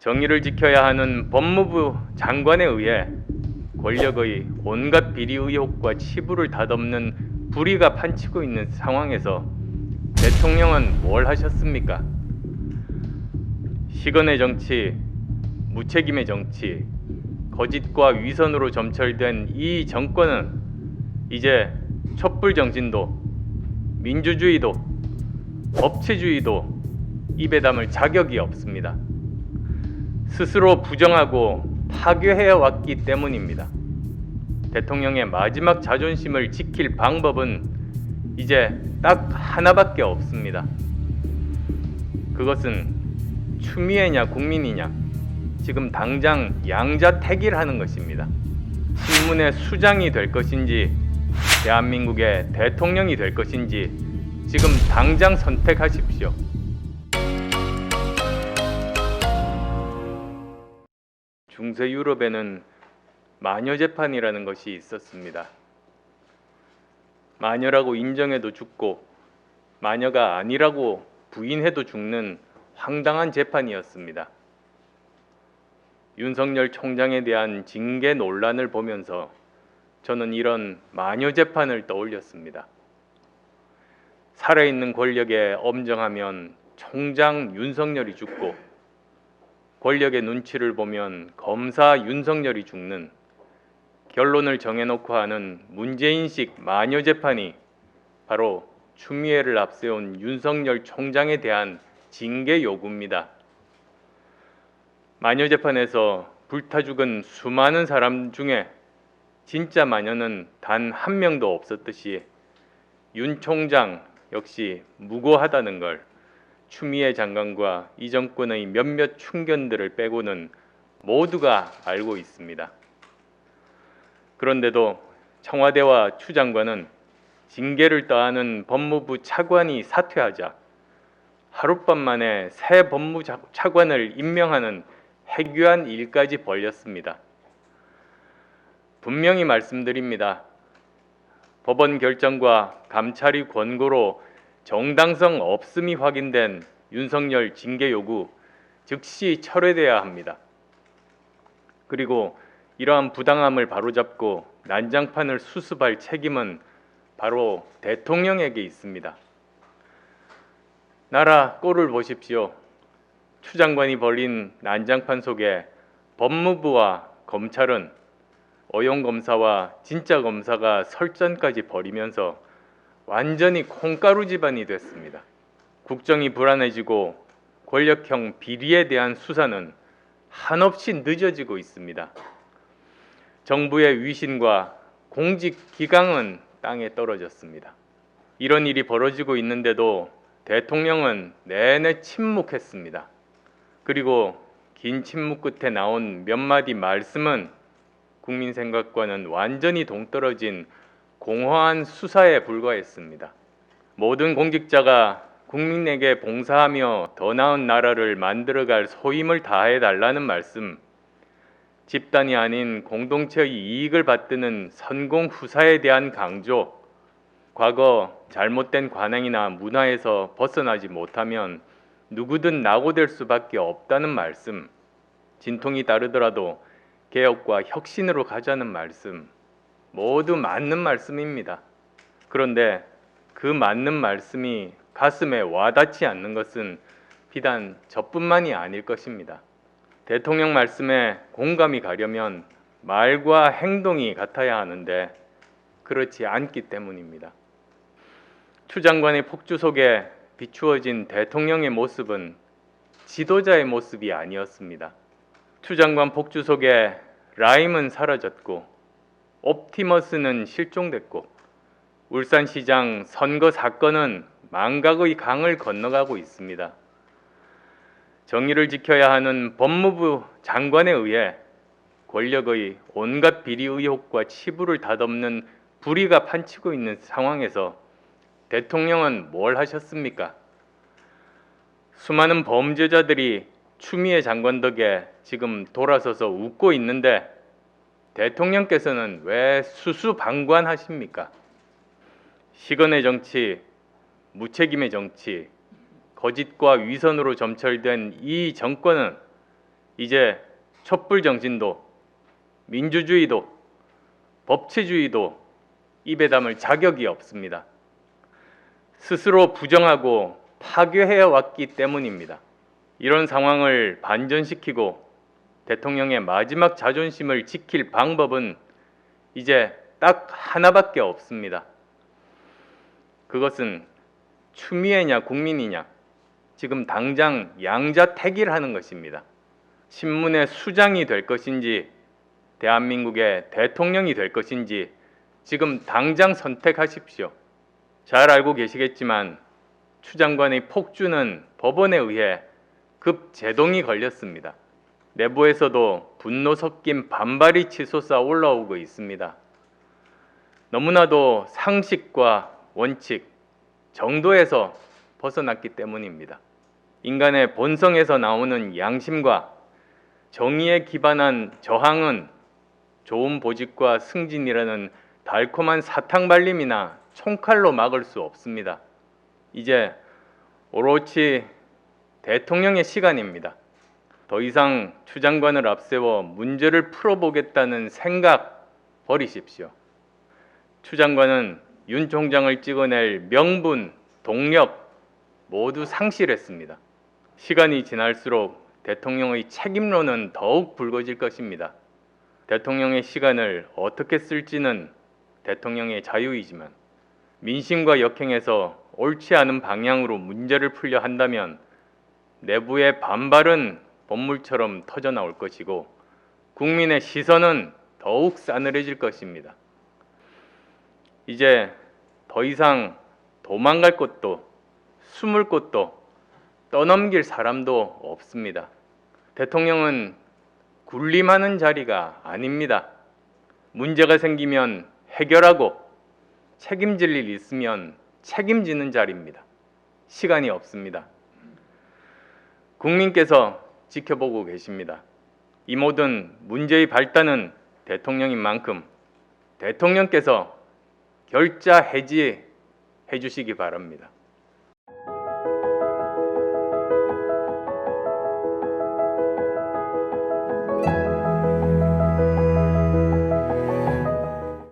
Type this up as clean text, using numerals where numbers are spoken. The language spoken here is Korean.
정의를 지켜야 하는 법무부 장관에 의해 권력의 온갖 비리 의혹과 치부를 닷없는 불의가 판치고 있는 상황에서 대통령은 뭘 하셨습니까? 시건의 정치, 무책임의 정치, 거짓과 위선으로 점철된 이 정권은 이제 촛불 정신도, 민주주의도, 법치주의도 입에 담을 자격이 없습니다. 스스로 부정하고 파괴해 왔기 때문입니다. 대통령의 마지막 자존심을 지킬 방법은 이제 딱 하나밖에 없습니다. 그것은 추미애냐 국민이냐, 지금 당장 양자택일하는 것입니다. 신문의 수장이 될 것인지 대한민국의 대통령이 될 것인지 지금 당장 선택하십시오. 중세 유럽에는 마녀재판이라는 것이 있었습니다. 마녀라고 인정해도 죽고 마녀가 아니라고 부인해도 죽는 황당한 재판이었습니다. 윤석열 총장에 대한 징계 논란을 보면서 저는 이런 마녀재판을 떠올렸습니다. 살아있는 권력에 엄정하면 총장 윤석열이 죽고 권력의 눈치를 보면 검사 윤석열이 죽는, 결론을 정해놓고 하는 문재인식 마녀재판이 바로 추미애를 앞세운 윤석열 총장에 대한 징계 요구입니다. 마녀재판에서 불타 죽은 수많은 사람 중에 진짜 마녀는 단 한 명도 없었듯이 윤 총장 역시 무고하다는 걸 추미애 장관과 이 정권의 몇몇 충견들을 빼고는 모두가 알고 있습니다. 그런데도 청와대와 추 장관은 징계를 떠안은 법무부 차관이 사퇴하자 하룻밤 만에 새 법무부 차관을 임명하는 해괴한 일까지 벌였습니다. 분명히 말씀드립니다. 법원 결정과 감찰의 권고로 정당성 없음이 확인된 윤석열 징계 요구 즉시 철회돼야 합니다. 그리고 이러한 부당함을 바로잡고 난장판을 수습할 책임은 바로 대통령에게 있습니다. 나라 꼴을 보십시오. 추 장관이 벌린 난장판 속에 법무부와 검찰은 어용 검사와 진짜 검사가 설전까지 벌이면서 완전히 콩가루 집안이 됐습니다. 국정이 불안해지고 권력형 비리에 대한 수사는 한없이 늦어지고 있습니다. 정부의 위신과 공직 기강은 땅에 떨어졌습니다. 이런 일이 벌어지고 있는데도 대통령은 내내 침묵했습니다. 그리고 긴 침묵 끝에 나온 몇 마디 말씀은 국민 생각과는 완전히 동떨어진 공허한 수사에 불과했습니다. 모든 공직자가 국민에게 봉사하며 더 나은 나라를 만들어갈 소임을 다해달라는 말씀, 집단이 아닌 공동체의 이익을 받드는 선공 후사에 대한 강조, 과거 잘못된 관행이나 문화에서 벗어나지 못하면 누구든 낙오될 수밖에 없다는 말씀, 진통이 다르더라도 개혁과 혁신으로 가자는 말씀, 모두 맞는 말씀입니다. 그런데 그 맞는 말씀이 가슴에 와닿지 않는 것은 비단 저뿐만이 아닐 것입니다. 대통령 말씀에 공감이 가려면 말과 행동이 같아야 하는데 그렇지 않기 때문입니다. 추 장관의 폭주 속에 비추어진 대통령의 모습은 지도자의 모습이 아니었습니다. 추 장관 폭주 속에 라임은 사라졌고 옵티머스는 실종됐고 울산시장 선거 사건은 망각의 강을 건너가고 있습니다. 정의를 지켜야 하는 법무부 장관에 의해 권력의 온갖 비리 의혹과 치부를 닷없는 불의가 판치고 있는 상황에서 대통령은 뭘 하셨습니까? 수많은 범죄자들이 추미애 장관 덕에 지금 돌아서서 웃고 있는데 대통령께서는 왜 수수방관하십니까? 시건의 정치, 무책임의 정치, 거짓과 위선으로 점철된 이 정권은 이제 촛불 정신도 민주주의도 법치주의도 입에 담을 자격이 없습니다. 스스로 부정하고 파괴해 왔기 때문입니다. 이런 상황을 반전시키고 대통령의 마지막 자존심을 지킬 방법은 이제 딱 하나밖에 없습니다. 그것은 추미애냐 국민이냐, 지금 당장 양자택일하는 것입니다. 신문의 수장이 될 것인지 대한민국의 대통령이 될 것인지 지금 당장 선택하십시오. 잘 알고 계시겠지만 추 장관의 폭주는 법원에 의해 급제동이 걸렸습니다. 내부에서도 분노 섞인 반발이 치솟아 올라오고 있습니다. 너무나도 상식과 원칙, 정도에서 벗어났기 때문입니다. 인간의 본성에서 나오는 양심과 정의에 기반한 저항은 좋은 보직과 승진이라는 달콤한 사탕발림이나 총칼로 막을 수 없습니다. 이제 오로지 대통령의 시간입니다. 더 이상 추 장관을 앞세워 문제를 풀어보겠다는 생각 버리십시오. 추 장관은 윤 총장을 찍어낼 명분, 동력 모두 상실했습니다. 시간이 지날수록 대통령의 책임론은 더욱 붉어질 것입니다. 대통령의 시간을 어떻게 쓸지는 대통령의 자유이지만 민심과 역행에서 옳지 않은 방향으로 문제를 풀려 한다면 내부의 반발은 본물처럼 터져나올 것이고 국민의 시선은 더욱 싸늘해질 것입니다. 이제 더 이상 도망갈 곳도 숨을 곳도 떠넘길 사람도 없습니다. 대통령은 군림하는 자리가 아닙니다. 문제가 생기면 해결하고 책임질 일 있으면 책임지는 자리입니다. 시간이 없습니다. 국민께서 지켜보고 계십니다. 이 모든 문제의 발단은 대통령인 만큼 대통령께서 결자 해지해 주시기 바랍니다.